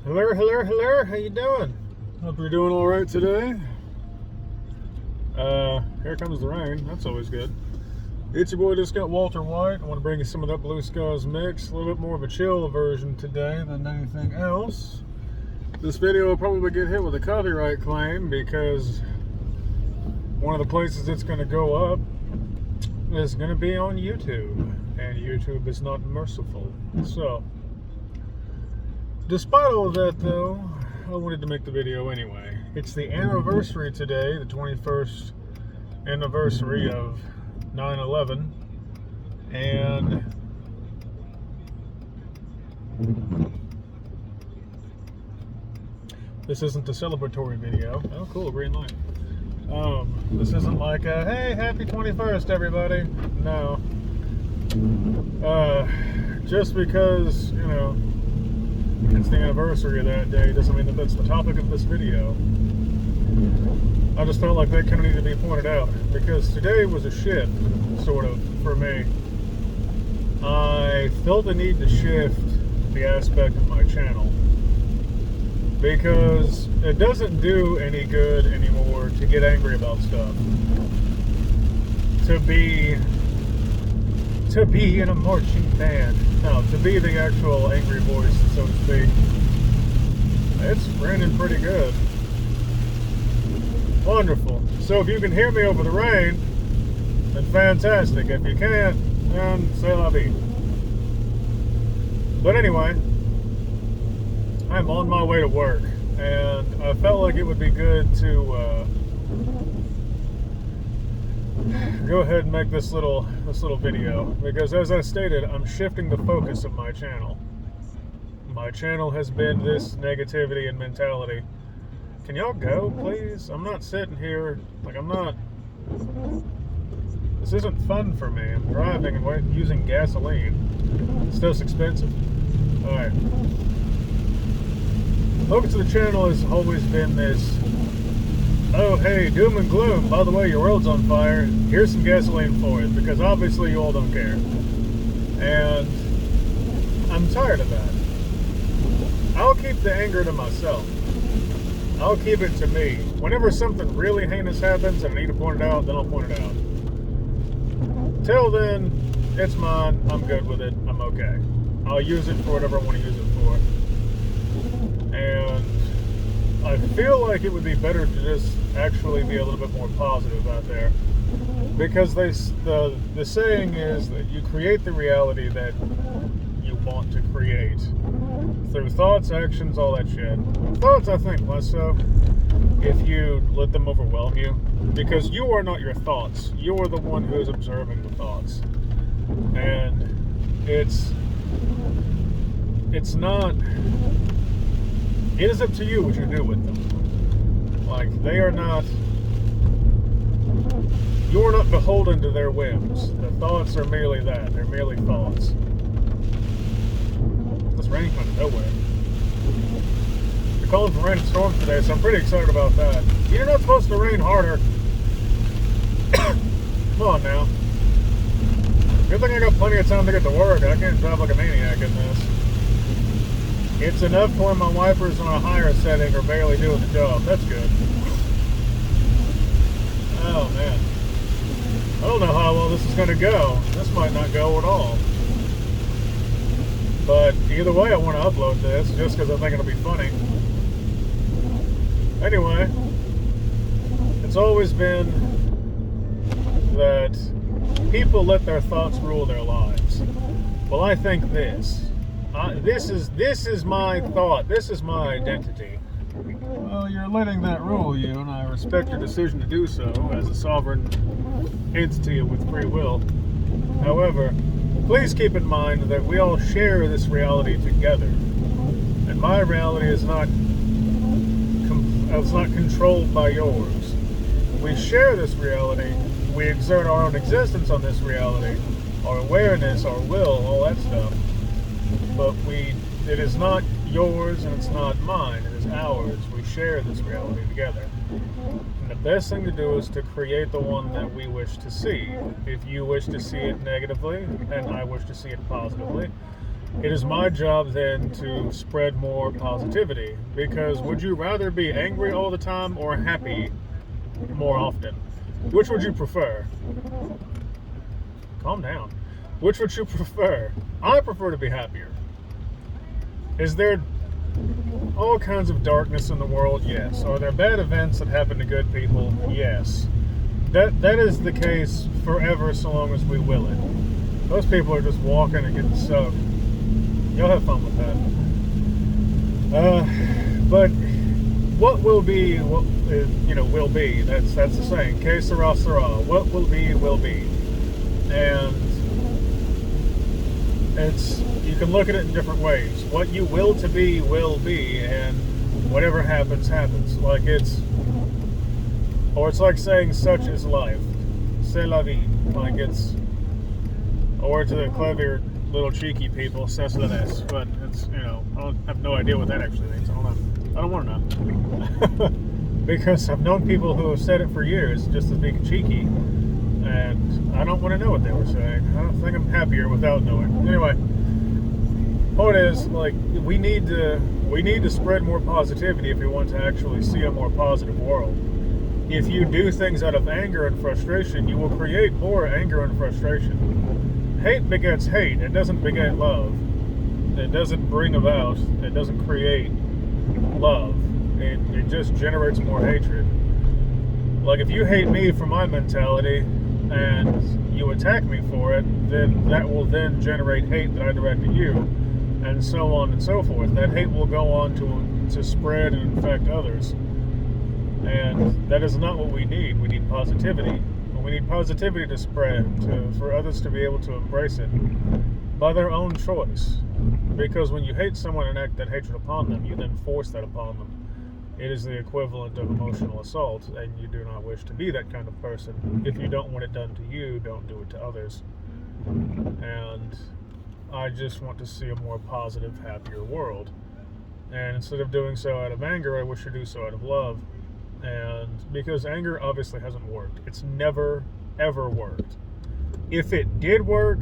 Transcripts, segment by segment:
Hello, how you doing? Hope you're doing all right today. Here comes the rain. That's always good. It's your boy Discount Walter White. I want to bring you some of that Blue Skies mix. A little bit more of a chill version today than anything else. This video will probably get hit with a copyright claim because one of the places it's going to go up is going to be on YouTube. And YouTube is not merciful. So, despite all of that though, I wanted to make the video anyway. It's the anniversary today, the 21st anniversary of 9/11, and this isn't a celebratory video. Oh cool, green light. This isn't like a, hey, happy 21st everybody. No. Just because, you know, it's the anniversary of that day doesn't mean that that's the topic of this video. I just felt like that kind of needed to be pointed out because today was a shift, sort of, for me. I felt the need to shift the aspect of my channel because it doesn't do any good anymore to get angry about stuff. To be in a marching band. No, to be the actual angry voice, so to speak. It's raining pretty good. Wonderful. So if you can hear me over the rain, then fantastic. If you can't, then c'est la vie. But anyway, I'm on my way to work, and I felt like it would be good to go ahead and make this little video because, as I stated, I'm shifting the focus of my channel. My channel has been this negativity and mentality. Can y'all go, please? I'm not sitting here like this isn't fun for me. I'm driving and using gasoline. Stuff's expensive. All right. Focus of the channel has always been this. Oh, hey, doom and gloom. By the way, your world's on fire. Here's some gasoline for it, because obviously you all don't care. And I'm tired of that. I'll keep the anger to myself. I'll keep it to me. Whenever something really heinous happens and I need to point it out, then I'll point it out. Till then, it's mine. I'm good with it. I'm okay. I'll use it for whatever I want to use it for. And I feel like it would be better to just actually be a little bit more positive out there, because the saying is that you create the reality that you want to create through thoughts, actions, all that shit. Thoughts, I think, less so, if you let them overwhelm you, because you are not your thoughts. You are the one who is observing the thoughts, and it's not. It is up to you what you do with them. Like, they are not... You're not beholden to their whims. The thoughts are merely that. They're merely thoughts. This rain came out of nowhere. They're calling for rain and storms today, so I'm pretty excited about that. You're not supposed to rain harder. Come on now. Good thing I got plenty of time to get to work. I can't drive like a maniac in this. It's enough for my wipers on a higher setting are barely doing the job. That's good. Oh, man. I don't know how well this is going to go. This might not go at all. But either way, I want to upload this just because I think it'll be funny. Anyway, it's always been that people let their thoughts rule their lives. Well, I think this. This is my thought. This is my identity. Well, you're letting that rule you, and I respect your decision to do so as a sovereign entity with free will. However, please keep in mind that we all share this reality together, and my reality is not controlled by yours. We share this reality. We exert our own existence on this reality, our awareness, our will, all that stuff. But it is not yours and it's not mine, it is ours. We share this reality together. And the best thing to do is to create the one that we wish to see. If you wish to see it negatively and I wish to see it positively, it is my job then to spread more positivity. Because would you rather be angry all the time or happy more often? Which would you prefer? Calm down. Which would you prefer? I prefer to be happier. Is there all kinds of darkness in the world? Yes. Are there bad events that happen to good people? Yes. That is the case forever, so long as we will it. Those people are just walking and getting soaked. You'll have fun with that. But what will be, what will be. That's the saying. Que sera, sera. What will be, and you can look at it in different ways. What you will to be will be, and whatever happens, happens. It's like saying such is life. C'est la vie. Or to the clever little cheeky people, c'est la vie. But it's, I have no idea what that actually means. I don't want to know. Because I've known people who have said it for years just as being cheeky, and I don't want to know what they were saying. I don't think I'm happier without knowing. Anyway, point is, we need to spread more positivity if we want to actually see a more positive world. If you do things out of anger and frustration, you will create more anger and frustration. Hate begets hate. It doesn't beget love. It doesn't it doesn't create love. It just generates more hatred. Like, if you hate me for my mentality and you attack me for it, then that will then generate hate that I direct at you, and so on and so forth. That hate will go on to spread and infect others. And that is not what we need. We need positivity. We need positivity to spread, for others to be able to embrace it by their own choice. Because when you hate someone and act that hatred upon them, you then force that upon them. It is the equivalent of emotional assault, and you do not wish to be that kind of person. If you don't want it done to you, don't do it to others. And I just want to see a more positive, happier world. And instead of doing so out of anger, I wish to do so out of love. And because anger obviously hasn't worked. It's never, ever worked. If it did work,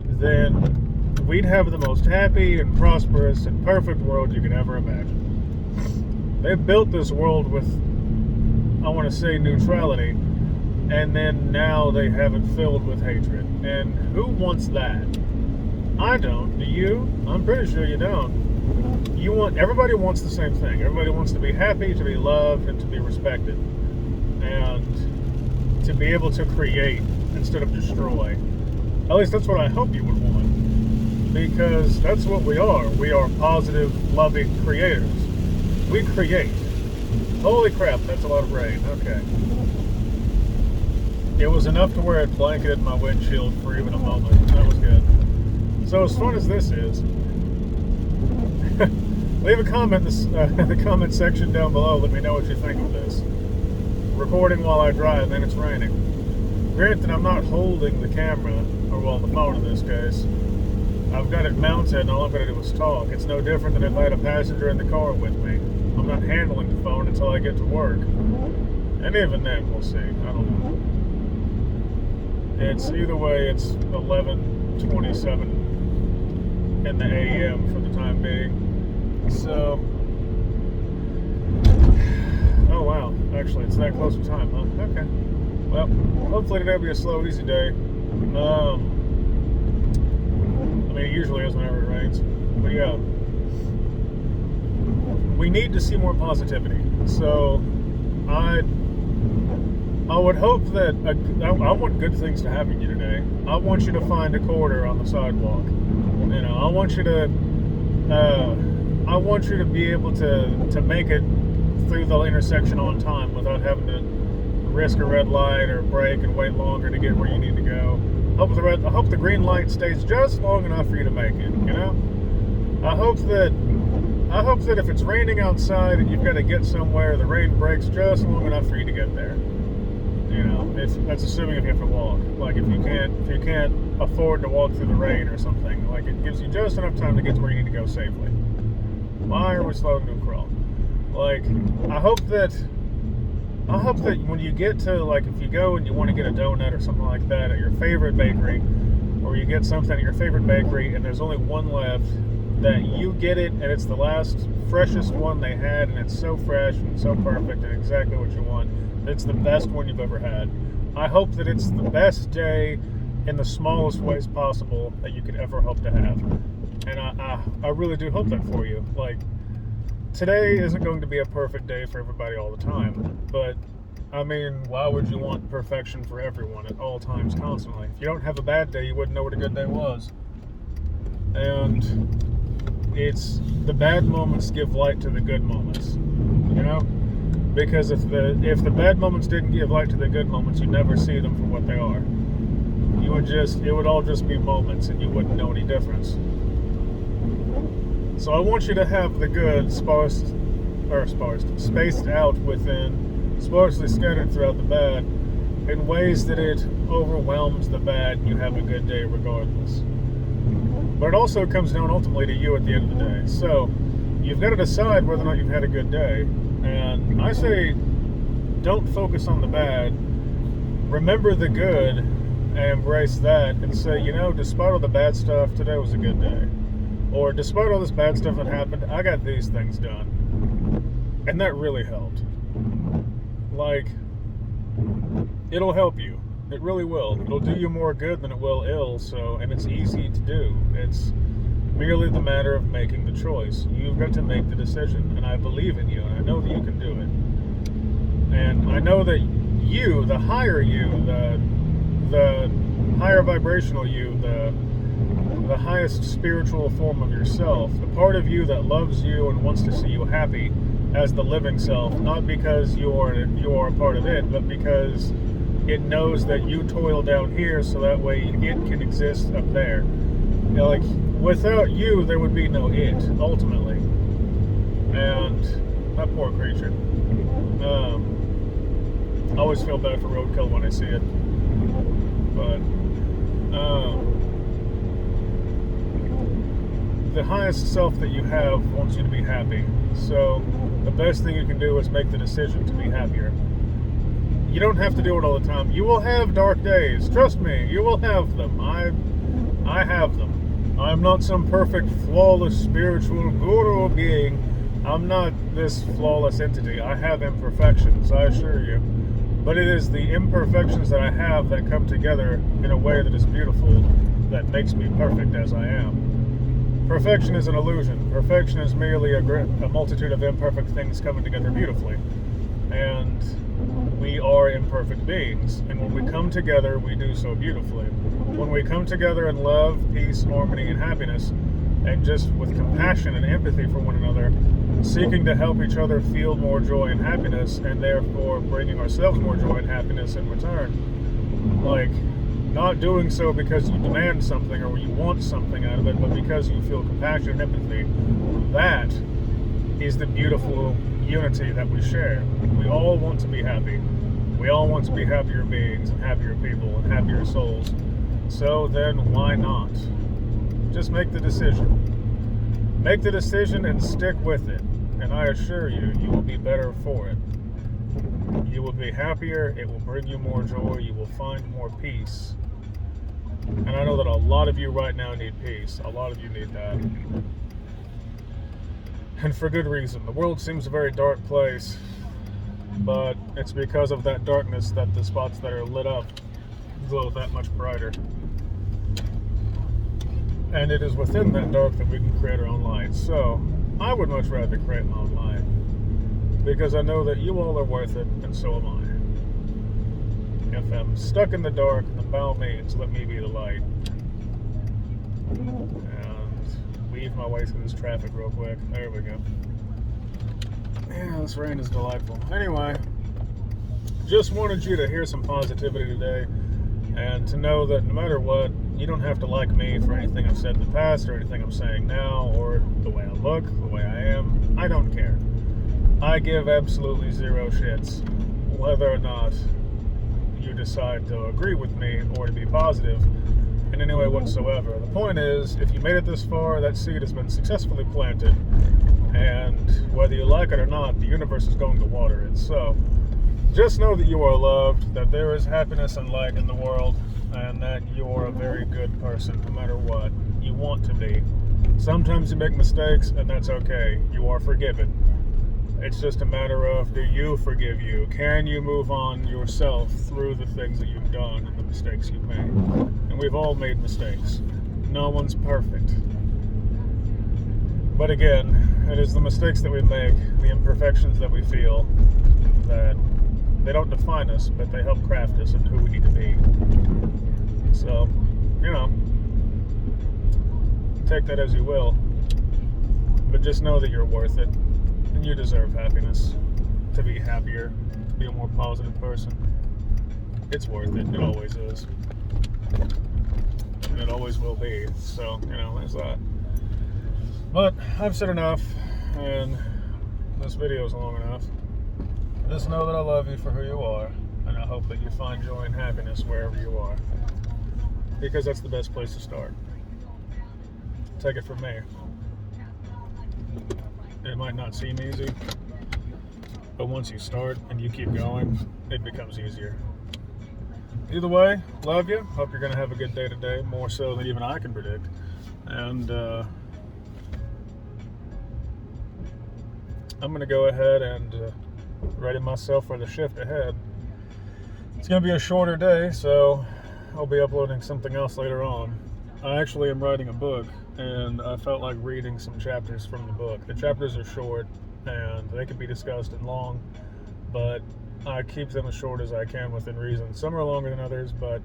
then we'd have the most happy and prosperous and perfect world you could ever imagine. They've built this world with, I want to say, neutrality, and then now they have it filled with hatred. And who wants that? I don't. Do you? I'm pretty sure you don't. Everybody wants the same thing. Everybody wants to be happy, to be loved, and to be respected. And to be able to create instead of destroy. At least that's what I hope you would want. Because that's what we are. We are positive, loving creators. We create. Holy crap, that's a lot of rain. Okay. It was enough to where it blanketed my windshield for even a moment. That was good. So as fun as this is, leave a comment in the comment section down below. Let me know what you think of this. Recording while I drive and it's raining. Granted, I'm not holding the camera, or the phone in this case. I've got it mounted and all I'm going to do is talk. It's no different than if I had a passenger in the car with me. I'm not handling the phone until I get to work. And even then, we'll see. I don't know. It's either way, it's 11:27 in the AM for the time being. So, oh wow, actually it's that close to time, huh? Okay. Well, hopefully today will be a slow, easy day. It usually is whenever it rains. But yeah, we need to see more positivity. So I would hope that I want good things to happen to you today. I want you to find a quarter on the sidewalk. I want you to be able to make it through the intersection on time without having to risk a red light or brake and wait longer to get where you need to go. I hope the green light stays just long enough for you to make it. I hope that if it's raining outside and you've got to get somewhere, the rain breaks just long enough for you to get there. That's assuming if you have to walk. Like if you can't afford to walk through the rain or something, like it gives you just enough time to get to where you need to go safely. Why are we slowing to a crawl? Like I hope that when you get to, like, if you go and you want to get a donut or something like that at your favorite bakery, or where you get something at your favorite bakery and there's only one left, that you get it and it's the last freshest one they had, and it's so fresh and so perfect and exactly what you want. It's the best one you've ever had. I hope that it's the best day in the smallest ways possible that you could ever hope to have. And I really do hope that for you. Like, today isn't going to be a perfect day for everybody all the time, but I mean, why would you want perfection for everyone at all times, constantly? If you don't have a bad day, you wouldn't know what a good day was. And it's the bad moments give light to the good moments, you know? Because if the bad moments didn't give light to the good moments, you'd never see them for what they are. It would all just be moments, and you wouldn't know any difference. So I want you to have the good spaced out within, sparsely scattered throughout the bad, in ways that it overwhelms the bad, and you have a good day regardless. But it also comes down ultimately to you at the end of the day. So you've got to decide whether or not you've had a good day. And I say, don't focus on the bad. Remember the good and embrace that, and say, you know, despite all the bad stuff, today was a good day. Or despite all this bad stuff that happened, I got these things done. And that really helped. Like, it'll help you. It really will. It'll do you more good than it will ill, and it's easy to do. It's merely the matter of making the choice. You've got to make the decision, and I believe in you, and I know that you can do it. And I know that you, the higher you, the higher vibrational you, the highest spiritual form of yourself, the part of you that loves you and wants to see you happy as the living self, not because you are a part of it, but because it knows that you toil down here so that way it can exist up there. You know, like, without you, there would be no it, ultimately. And that poor creature. I always feel bad for roadkill when I see it. But, the highest self that you have wants you to be happy. So, the best thing you can do is make the decision to be happier. You don't have to do it all the time. You will have dark days. Trust me, you will have them. I have them. I'm not some perfect, flawless, spiritual guru being. I'm not this flawless entity. I have imperfections, I assure you. But it is the imperfections that I have that come together in a way that is beautiful, that makes me perfect as I am. Perfection is an illusion. Perfection is merely a multitude of imperfect things coming together beautifully. And we are imperfect beings, and when we come together, we do so beautifully. When we come together in love, peace, harmony, and happiness, and just with compassion and empathy for one another, seeking to help each other feel more joy and happiness, and therefore bringing ourselves more joy and happiness in return. Like, not doing so because you demand something or you want something out of it, but because you feel compassion and empathy. That is the beautiful unity that we share. We all want to be happy. We all want to be happier beings and happier people and happier souls. So then why not? Just make the decision. Make the decision and stick with it. And I assure you, you will be better for it. You will be happier. It will bring you more joy. You will find more peace. And I know that a lot of you right now need peace. A lot of you need that. And for good reason. The world seems a very dark place, but it's because of that darkness that the spots that are lit up glow that much brighter. And it is within that dark that we can create our own light. So, I would much rather create my own light, because I know that you all are worth it, and so am I. If I'm stuck in the dark, then by all means, let me be the light. And weave my way through this traffic real quick. There we go. Yeah, this rain is delightful. Anyway, just wanted you to hear some positivity today, and to know that no matter what, you don't have to like me for anything I've said in the past, or anything I'm saying now, or the way I look, the way I am. I don't care. I give absolutely zero shits whether or not you decide to agree with me or to be positive in any way whatsoever. The point is, if you made it this far, that seed has been successfully planted, and whether you like it or not, the universe is going to water it. So just know that you are loved, that there is happiness and light in the world, and that you're a very good person no matter what. You want to be. Sometimes you make mistakes, and that's okay. You are forgiven. It's just a matter of, do you forgive you? Can you move on yourself through the things that you've done and the mistakes you've made? And we've all made mistakes. No one's perfect. But again, it is the mistakes that we make, the imperfections that we feel, that they don't define us, but they help craft us into who we need to be. So, take that as you will. But just know that you're worth it. And you deserve happiness, to be happier, to be a more positive person. It's worth it. It always is. And it always will be. So, there's that. But I've said enough, and this video is long enough. Just know that I love you for who you are, and I hope that you find joy and happiness wherever you are. Because that's the best place to start. Take it from me. It might not seem easy, but once you start and you keep going, it becomes easier. Either way, love you. Hope you're going to have a good day today, more so than even I can predict. And I'm going to go ahead and ready myself for the shift ahead. It's going to be a shorter day, so I'll be uploading something else later on. I actually am writing a book, and I felt like reading some chapters from the book. The chapters are short, and they can be discussed in long, but I keep them as short as I can within reason. Some are longer than others, but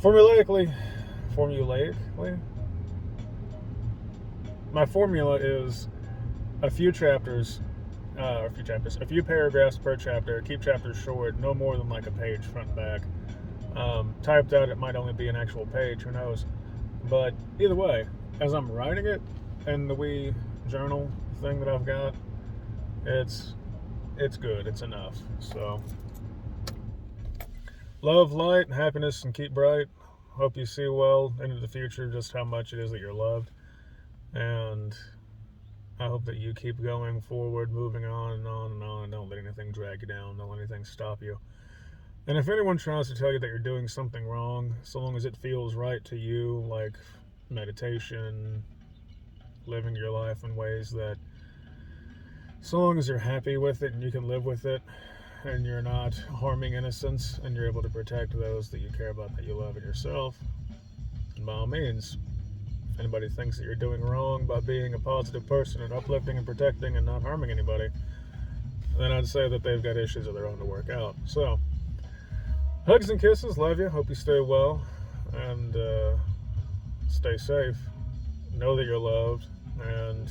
formulaically, my formula is a few paragraphs per chapter. Keep chapters short, no more than like a page front and back. Typed out, it might only be an actual page, who knows. But either way, as I'm writing it, and the wee journal thing that I've got, it's good, it's enough. So, love, light, and happiness, and keep bright. Hope you see well into the future just how much it is that you're loved. And I hope that you keep going forward, moving on and on and on. Don't let anything drag you down. Don't let anything stop you. And if anyone tries to tell you that you're doing something wrong, so long as it feels right to you, like meditation, living your life in ways that, so long as you're happy with it and you can live with it, and you're not harming innocence, and you're able to protect those that you care about, that you love, and yourself, and by all means, if anybody thinks that you're doing wrong by being a positive person and uplifting and protecting and not harming anybody, then I'd say that they've got issues of their own to work out. So, hugs and kisses, love you, hope you stay well, and stay safe. Know that you're loved, and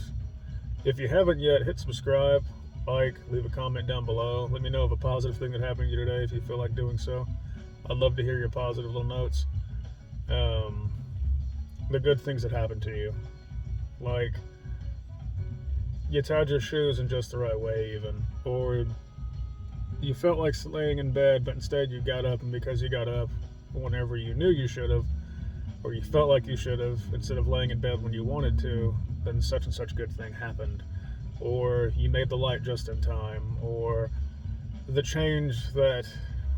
if you haven't yet, hit subscribe, like, leave a comment down below. Let me know of a positive thing that happened to you today if you feel like doing so. I'd love to hear your positive little notes. The good things that happened to you. Like, you tied your shoes in just the right way even, or you felt like laying in bed, but instead you got up, and because you got up whenever you knew you should have, or you felt like you should have, instead of laying in bed when you wanted to, then such and such good thing happened. Or you made the light just in time, or the change that,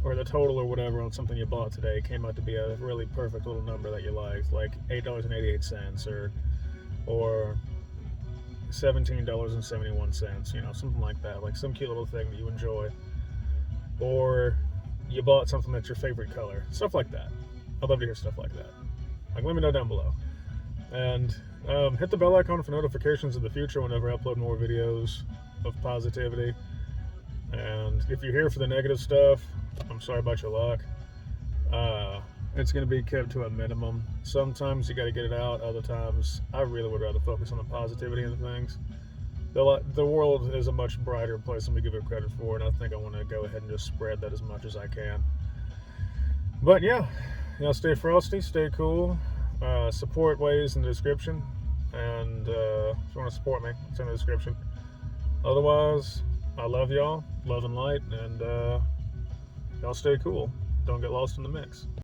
or the total or whatever on something you bought today came out to be a really perfect little number that you liked, like $8.88 or $17.71, something like that, like some cute little thing that you enjoy. Or you bought something that's your favorite color, stuff like that. I'd love to hear stuff like that. Like, let me know down below. And hit the bell icon for notifications in the future whenever I upload more videos of positivity. And if you're here for the negative stuff, I'm sorry about your luck. It's going to be kept to a minimum. Sometimes you got to get it out. Other times, I really would rather focus on the positivity and things. The world is a much brighter place than we give it credit for, and I think I want to go ahead and just spread that as much as I can. But yeah, stay frosty, stay cool. Support ways in the description, and if you want to support me, it's in the description. Otherwise, I love y'all, love and light, and y'all stay cool. Don't get lost in the mix.